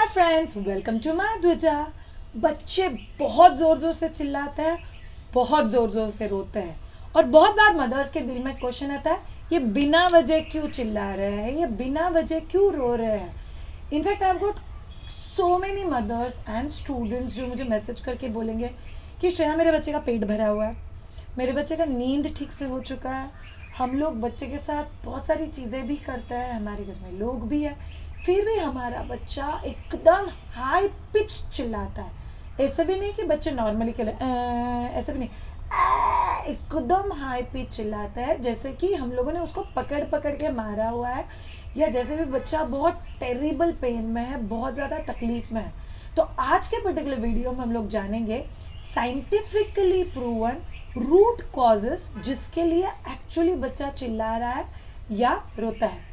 Friends, welcome to my ध्वजा। बच्चे बहुत ज़ोर ज़ोर से चिल्लाते हैं, बहुत ज़ोर ज़ोर से रोते हैं और बहुत बार मदर्स के दिल में क्वेश्चन आता है, ये बिना वजह क्यों चिल्ला रहे हैं, ये बिना वजह क्यों रो रहे हैं। In fact I have got so many mothers and students जो मुझे मैसेज करके बोलेंगे कि श्रेया, मेरे बच्चे का पेट भरा हुआ है, मेरे बच्चे का नींद ठीक से हो चुका है, हम लोग बच्चे के साथ बहुत सारी चीज़ें भी करते हैं, हमारे घर में लोग भी हैं, फिर भी हमारा बच्चा एकदम हाई पिच चिल्लाता है। ऐसे भी नहीं कि बच्चे नॉर्मली खेले, ऐसे भी नहीं, एकदम हाई पिच चिल्लाता है, जैसे कि हम लोगों ने उसको पकड़ पकड़ के मारा हुआ है, या जैसे भी बच्चा बहुत टेरिबल पेन में है, बहुत ज़्यादा तकलीफ में है। तो आज के पर्टिकुलर वीडियो में हम लोग जानेंगे साइंटिफिकली प्रूवन रूट कॉजेस जिसके लिए एक्चुअली बच्चा चिल्ला रहा है या रोता है।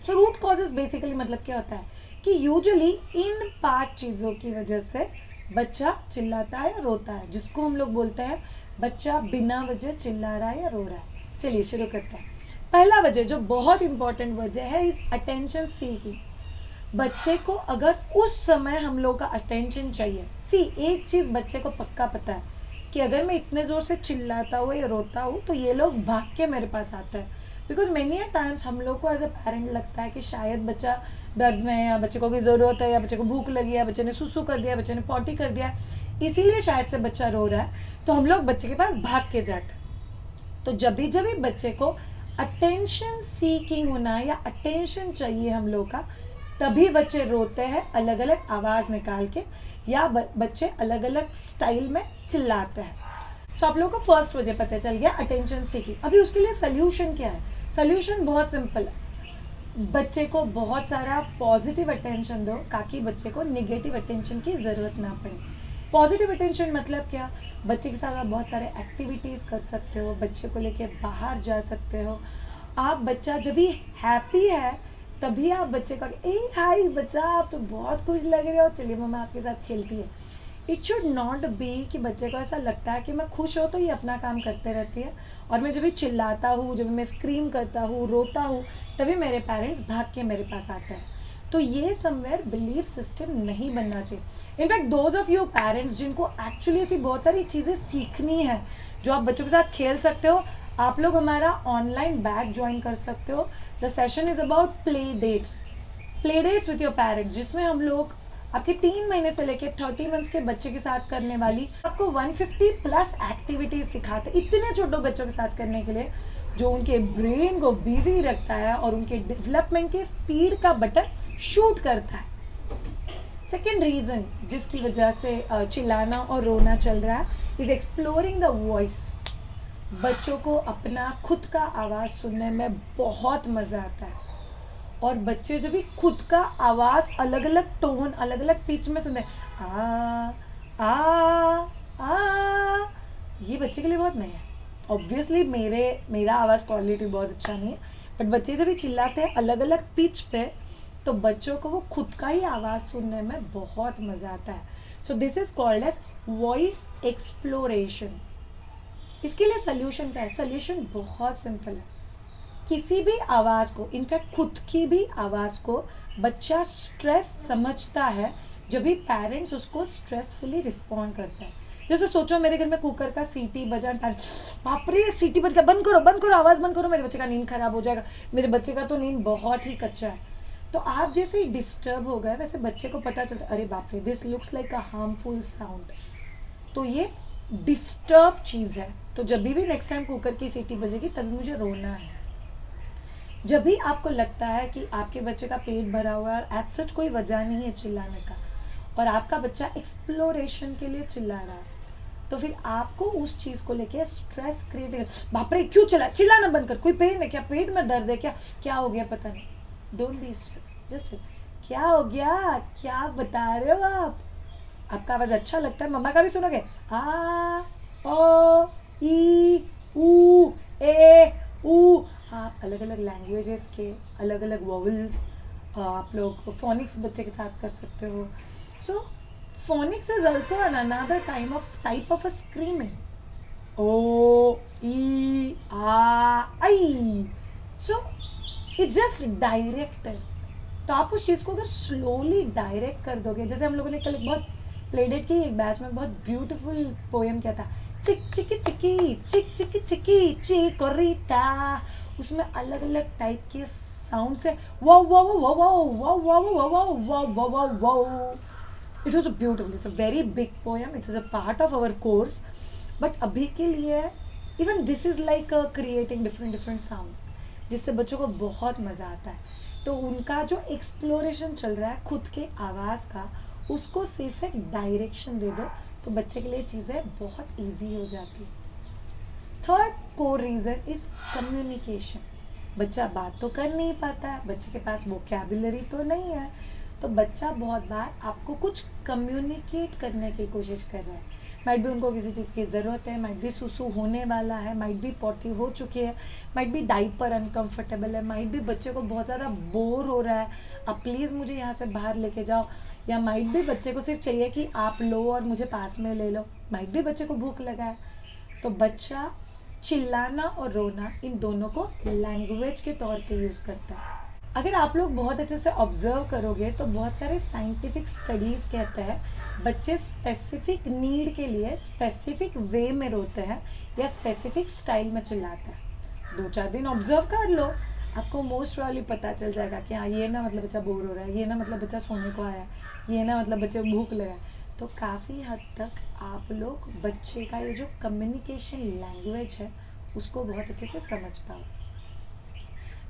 सो रूट कॉजेस बेसिकली मतलब क्या होता है कि यूजुअली इन 5 चीज़ों की वजह से बच्चा चिल्लाता है या रोता है, जिसको हम लोग बोलते हैं बच्चा बिना वजह चिल्ला रहा है या रो रहा है। चलिए शुरू करते हैं। पहला वजह जो बहुत इंपॉर्टेंट वजह है इज अटेंशन सीकिंग। बच्चे को अगर उस समय हम लोग का अटेंशन चाहिए, एक चीज़ बच्चे को पक्का पता है कि अगर मैं इतने ज़ोर से चिल्लाता हूँ या रोता हूँ तो ये लोग भाग के मेरे पास आता है। बिकॉज मेनी टाइम्स हम लोग को एज अ पेरेंट लगता है कि शायद बच्चा दर्द में है, या बच्चे को कोई ज़रूरत है, या बच्चे को भूख लगी है, बच्चे ने सुसु कर दिया, बच्चे ने पॉटी कर दिया, इसीलिए शायद से बच्चा रो रहा है, तो हम लोग बच्चे के पास भाग के जाते हैं। तो जब भी बच्चे को अटेंशन सीकिंग होना या अटेंशन चाहिए हम लोग का, तभी बच्चे रोते हैं अलग अलग आवाज़ निकाल के, या बच्चे अलग अलग स्टाइल में चिल्लाते हैं। तो आप लोगों को फर्स्ट वजह पता चल गया, अटेंशन सीकिंग। अभी उसके लिए सोल्यूशन क्या है? सोल्यूशन बहुत सिंपल है, बच्चे को बहुत सारा पॉजिटिव अटेंशन दो ताकि बच्चे को नेगेटिव अटेंशन की ज़रूरत ना पड़े। पॉजिटिव अटेंशन मतलब क्या? बच्चे के साथ आप बहुत सारे एक्टिविटीज़ कर सकते हो, बच्चे को लेके बाहर जा सकते हो। आप बच्चा जब भी हैप्पी है तभी आप बच्चे का ए हाय बच्चा, आप तो बहुत खुश लग रहे हो, चलिए मम्मा आपके साथ खेलती है। इट शुड नॉट बी कि बच्चे को ऐसा लगता है कि मैं खुश हो तो ये अपना काम करते रहती है, और मैं जब भी चिल्लाता हूँ, जब मैं स्क्रीम करता हूँ, रोता हूँ, तभी मेरे पेरेंट्स भाग के मेरे पास आते हैं। तो ये समवेयर बिलीफ सिस्टम नहीं बनना चाहिए। In fact those of you parents जिनको एक्चुअली ऐसी बहुत सारी चीज़ें सीखनी है जो आप बच्चों के साथ खेल सकते हो, आप लोग हमारा ऑनलाइन बैच ज्वाइन कर सकते हो। The session is about play dates with your parents, जिसमें हम लोग आपके 3 महीने से लेकर 30 मंथ्स के बच्चे के साथ करने वाली आपको 150 प्लस एक्टिविटीज सिखाते हैं, इतने छोटे बच्चों के साथ करने के लिए, जो उनके ब्रेन को बिजी रखता है और उनके डेवलपमेंट के स्पीड का बटन शूट करता है। सेकेंड रीजन जिसकी वजह से चिल्लाना और रोना चल रहा है इज एक्सप्लोरिंग द वॉइस। बच्चों को अपना खुद का आवाज़ सुनने में बहुत मज़ा आता है, और बच्चे जब भी खुद का आवाज़ अलग अलग टोन, अलग अलग पिच में सुनते हैं, ये बच्चे के लिए बहुत नया है। ऑब्वियसली मेरा आवाज़ क्वालिटी बहुत अच्छा नहीं है, बट बच्चे जब भी चिल्लाते हैं अलग अलग पिच पे, तो बच्चों को वो खुद का ही आवाज़ सुनने में बहुत मज़ा आता है। So this is called as voice exploration. इसके लिए सोल्यूशन क्या है? सोल्यूशन बहुत सिंपल है। किसी भी आवाज़ को, इनफैक्ट खुद की भी आवाज़ को बच्चा स्ट्रेस समझता है जब भी पेरेंट्स उसको स्ट्रेसफुली रिस्पॉन्ड करते हैं। जैसे सोचो मेरे घर में कुकर का सीटी बजा, बाप रे सीटी बज गया, बंद करो आवाज़ बंद करो, मेरे बच्चे का नींद खराब हो जाएगा। मेरे बच्चे का तो नींद बहुत ही कच्चा है। तो आप जैसे ही डिस्टर्ब हो गए, वैसे बच्चे को पता चलता अरे बाप रे, this looks like a harmful sound, तो ये डिस्टर्ब चीज़ है। तो जब भी नेक्स्ट टाइम कुकर की सीटी बजेगी तभी मुझे रोना है। जब भी आपको लगता है कि आपके बच्चे का पेट भरा हुआ है और एज सच कोई वजह नहीं है चिल्लाने का, और आपका बच्चा एक्सप्लोरेशन के लिए चिल्ला रहा है, तो फिर आपको उस चीज़ को लेके स्ट्रेस क्रिएट, बाप रे क्यों चिल्लाना बंद कर, कोई पेन है क्या, पेट में दर्द है क्या, क्या हो गया पता नहीं। डोंट बी स्ट्रेस, जस्ट क्या हो गया, क्या बता रहे हो आप। आपका आवाज़ अच्छा लगता है, मम्मा का भी सुनोगे, आ ओ ई ऊ ए ऊ। आप अलग अलग लैंग्वेजेस के अलग अलग वॉवल्स आप लोग फोनिक्स बच्चे के साथ कर सकते हो। So phonics is also another type of a screaming. ओ ई आ आई। So it's just directed. तो आप उस चीज़ को अगर स्लोली डायरेक्ट कर दोगे, जैसे हम लोगों ने कल एक बहुत प्लेडेट की एक बैच में बहुत ब्यूटीफुल पोएम किया था, चिक चिकी चिकी चिक चिकी चिकी चिकोरिटा, उसमें अलग अलग टाइप के साउंड से वो वो वो वो वो वो वो वो वो वो वो वो it was a beautiful, it's a very big poem, it's a part of our course, but अभी के लिए even this is like creating different different sounds, जिससे बच्चों को बहुत मज़ा आता है। तो उनका जो एक्सप्लोरेशन चल रहा है खुद के आवाज़ का, उसको सिर्फ एक डायरेक्शन दे दो तो बच्चे के लिए चीज़ें बहुत ईजी हो जाती है। Third core reason is communication. बच्चा बात तो कर नहीं पाता है, बच्चे के पास वोकैबुलरी तो नहीं है, तो बच्चा बहुत बार आपको कुछ कम्युनिकेट करने की कोशिश कर रहा है। माइट भी उनको किसी चीज़ की ज़रूरत है, माइट भी सुसु होने वाला है, माइट भी पॉटी हो चुकी है, माइट भी डाइपर अनकंफर्टेबल है, माइट भी बच्चे को बहुत ज़्यादा बोर हो रहा है, आप प्लीज़ मुझे यहाँ से बाहर लेके जाओ, या माइट भी बच्चे को सिर्फ चाहिए कि आप लो और मुझे पास में ले लो, माइट भी बच्चे को भूख लगा है। तो बच्चा चिल्लाना और रोना इन दोनों को लैंग्वेज के तौर पे यूज़ करता है। अगर आप लोग बहुत अच्छे से ऑब्जर्व करोगे तो बहुत सारे साइंटिफिक स्टडीज़ कहते हैं बच्चे स्पेसिफिक नीड के लिए स्पेसिफिक वे में रोते हैं या स्पेसिफिक स्टाइल में चिल्लाते हैं। 2-4 दिन ऑब्जर्व कर लो, आपको मोस्ट प्रॉब्ली पता चल जाएगा कि हाँ ये ना मतलब बच्चा बोर हो रहा है, ये ना मतलब बच्चा सोने को आया है, ये ना मतलब बच्चे को भूख लगा है। तो काफ़ी हद तक आप लोग बच्चे का ये जो कम्युनिकेशन लैंग्वेज है उसको बहुत अच्छे से समझ पाओ।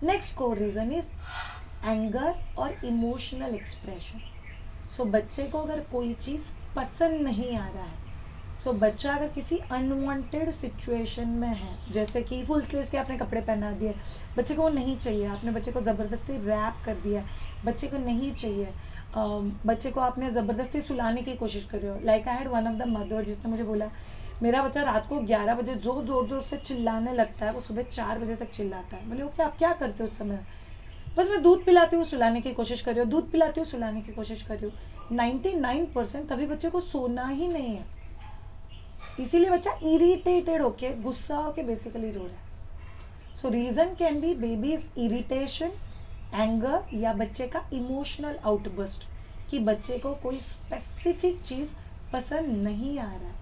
Next core reason is anger और इमोशनल एक्सप्रेशन। सो बच्चे को अगर कोई चीज़ पसंद नहीं आ रहा है, सो बच्चा अगर किसी अनवांटेड सिचुएशन में है, जैसे कि फुल स्लीव्स के आपने कपड़े पहना दिए, बच्चे को वो नहीं चाहिए, आपने बच्चे को ज़बरदस्ती रैप कर दिया, बच्चे को नहीं चाहिए, बच्चे को आपने ज़बरदस्ती सुलाने की कोशिश कर रहे हो। Like I had one of the mother जिसने मुझे बोला मेरा बच्चा रात को 11 बजे ज़ोर ज़ोर से चिल्लाने लगता है, वो सुबह 4 बजे तक चिल्लाता है। बोले ओके आप क्या करते हो उस समय? बस मैं दूध पिलाती हूँ, सुलाने की कोशिश कर रही हूँ, दूध पिलाती हूँ, सुलाने की कोशिश कर रही हूँ। 99% तभी बच्चे को सोना ही नहीं है, इसीलिए बच्चा इरिटेटेड होके गुस्सा होके बेसिकली रो रहा है। सो reason can be babies irritation, anger, या बच्चे का इमोशनल आउटबर्स्ट कि बच्चे को कोई स्पेसिफिक चीज़ पसंद नहीं आ रहा है,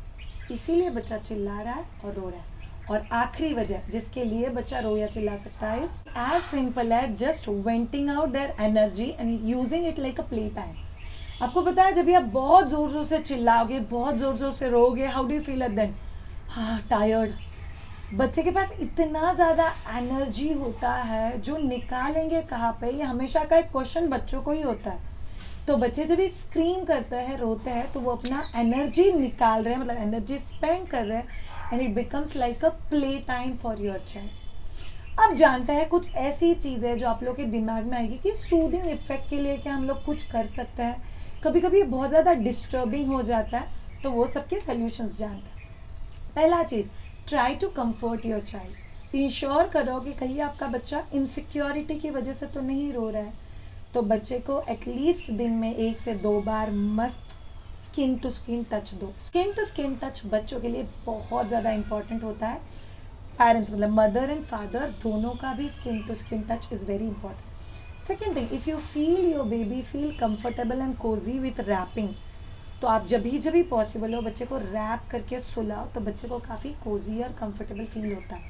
इसीलिए बच्चा चिल्ला रहा है और रो रहा है। और आखिरी वजह जिसके लिए बच्चा रो या चिल्ला सकता है is as simple as just venting out their energy and using it like a play time. आपको पता है जब भी आप बहुत ज़ोर ज़ोर से चिल्लाओगे, बहुत ज़ोर ज़ोर से रोगे, how do you feel at then? हाँ टायर्ड। बच्चे के पास इतना ज़्यादा एनर्जी होता है, जो निकालेंगे कहाँ पे, ये हमेशा का एक क्वेश्चन बच्चों को ही होता है। तो बच्चे जब भी स्क्रीम करते हैं, रोते हैं, तो वो अपना एनर्जी निकाल रहे हैं, मतलब एनर्जी स्पेंड कर रहे हैं, and it becomes like a play time for your child. अब जानते हैं कुछ ऐसी चीज़ें जो आप लोग के दिमाग में आएगी कि सूदिंग इफेक्ट के लिए क्या हम लोग कुछ कर सकते हैं। कभी कभी बहुत ज़्यादा डिस्टर्बिंग हो जाता है, तो वो सबके सॉल्यूशंस जानते हैं। पहला चीज़, try to comfort your child. Ensure करो कि कहीं आपका बच्चा इनसिक्योरिटी की वजह से तो नहीं रो रहा है, तो बच्चे को एटलीस्ट दिन में 1 से 2 बार मस्त स्किन टू स्किन टच दो। स्किन टू स्किन टच बच्चों के लिए बहुत ज़्यादा इंपॉर्टेंट होता है। पेरेंट्स मतलब मदर एंड फादर दोनों का भी skin to skin touch is very important. Second thing, if you feel your baby feel comfortable and cozy with wrapping, तो आप जब भी पॉसिबल हो बच्चे को रैप करके सुलाओ, तो बच्चे को काफ़ी कोजी और कंफर्टेबल फील होता है।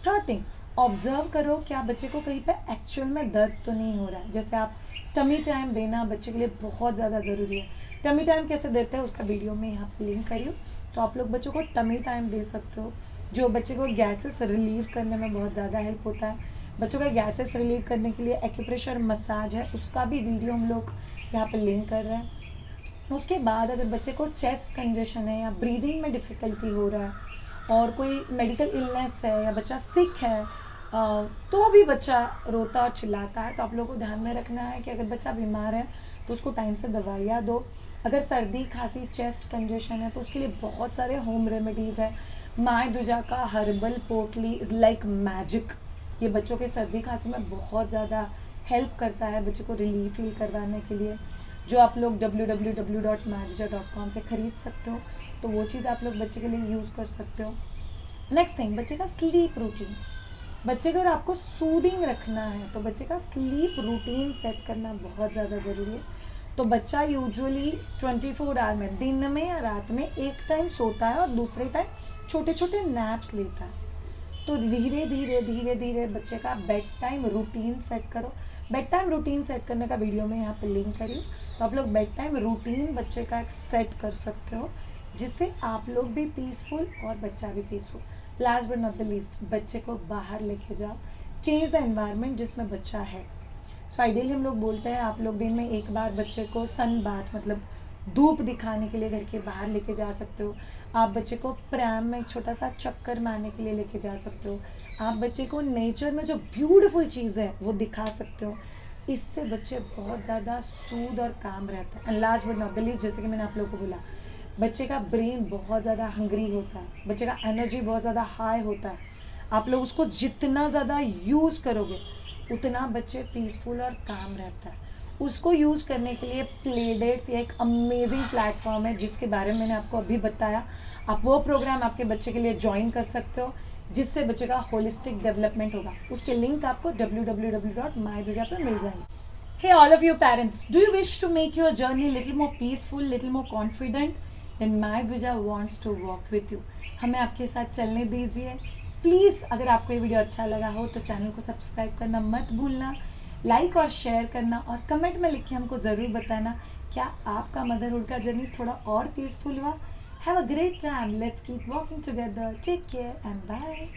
थर्ड थिंग, ऑब्जर्व करो क्या बच्चे को कहीं पे एक्चुअल में दर्द तो नहीं हो रहा है। जैसे आप टमी टाइम देना बच्चे के लिए बहुत ज़्यादा ज़रूरी है। टमी टाइम कैसे देते हैं उसका वीडियो में यहाँ पे लिंक करी हूँ, तो आप लोग बच्चों को टमी टाइम दे सकते हो, जो बच्चे को गैसेस रिलीव करने में बहुत ज़्यादा हेल्प होता है। बच्चों का गैसेस रिलीव करने के लिए एक्यूप्रेशर मसाज है, उसका भी वीडियो हम लोग यहाँ पर लिंक कर रहे हैं। उसके बाद अगर बच्चे को चेस्ट कंजेशन है या ब्रीदिंग में डिफ़िकल्टी हो रहा है और कोई मेडिकल इलनेस है या बच्चा सिक है, तो भी बच्चा रोता और चिल्लाता है, तो आप लोगों को ध्यान में रखना है कि अगर बच्चा बीमार है तो उसको टाइम से दवाइयाँ दो। अगर सर्दी खांसी चेस्ट कंजेशन है तो उसके लिए बहुत सारे होम रेमेडीज़ है। माय दुजा का हर्बल पोटली इज़ लाइक मैजिक, ये बच्चों के सर्दी खांसी में बहुत ज़्यादा हेल्प करता है बच्चे को रिलीफ फील करवाने के लिए, जो आप लोग www.maduja.com से ख़रीद सकते हो। तो वो चीज़ आप लोग बच्चे के लिए यूज़ कर सकते हो। नेक्स्ट थिंग, बच्चे का स्लीप रूटीन। बच्चे को अगर आपको सूदिंग रखना है तो बच्चे का स्लीप रूटीन सेट करना बहुत ज़्यादा ज़रूरी है। तो बच्चा यूजुअली 24 आवर में, दिन में या रात में एक टाइम सोता है और दूसरे टाइम छोटे छोटे नैप्स लेता है। तो धीरे धीरे धीरे धीरे बच्चे का बेड टाइम रूटीन सेट करो। बेड टाइम रूटीन सेट करने का वीडियो में यहाँ पे लिंक करी, तो आप लोग बेड टाइम रूटीन बच्चे का एक सेट कर सकते हो, जिससे आप लोग भी पीसफुल और बच्चा भी peaceful. Last but not the least, बच्चे को बाहर लेके जाओ, चेंज द एनवायरनमेंट जिसमें बच्चा है। सो आइडियली हम लोग बोलते हैं आप लोग दिन में एक बार बच्चे को सन बाथ मतलब धूप दिखाने के लिए घर के बाहर लेके जा सकते हो। आप बच्चे को प्रैम में एक छोटा सा चक्कर मारने के लिए लेके जा सकते हो। आप बच्चे को नेचर में जो ब्यूटीफुल चीज़ है वो दिखा सकते हो। इससे बच्चे बहुत ज़्यादा सूद और काम रहते हैं। And last but not the least, जैसे कि मैंने आप लोगों को बोला, बच्चे का ब्रेन बहुत ज़्यादा हंग्री होता है, बच्चे का एनर्जी बहुत ज़्यादा हाई होता है। आप लोग उसको जितना ज़्यादा यूज़ करोगे उतना बच्चे पीसफुल और काम रहता है। उसको यूज़ करने के लिए प्ले डेट्स ये एक अमेजिंग प्लेटफॉर्म है, जिसके बारे में मैंने आपको अभी बताया। आप वो प्रोग्राम आपके बच्चे के लिए ज्वाइन कर सकते हो, जिससे बच्चे का होलिस्टिक डेवलपमेंट होगा। उसके लिंक आपको www.mybhuja पे मिल जाएंगे। Hey all of you parents, do you wish to make your journey little more peaceful, little more confident? Then MyBhuja wants to walk with you. हमें आपके साथ चलने दीजिए। प्लीज़ अगर आपको ये वीडियो अच्छा लगा हो तो चैनल को सब्सक्राइब करना मत भूलना, लाइक और शेयर करना, और कमेंट में लिख के हमको ज़रूर बताना क्या आपका मदरहुड का जर्नी थोड़ा और पीसफुल हुआ। Have a great time, let's keep walking together, take care and bye.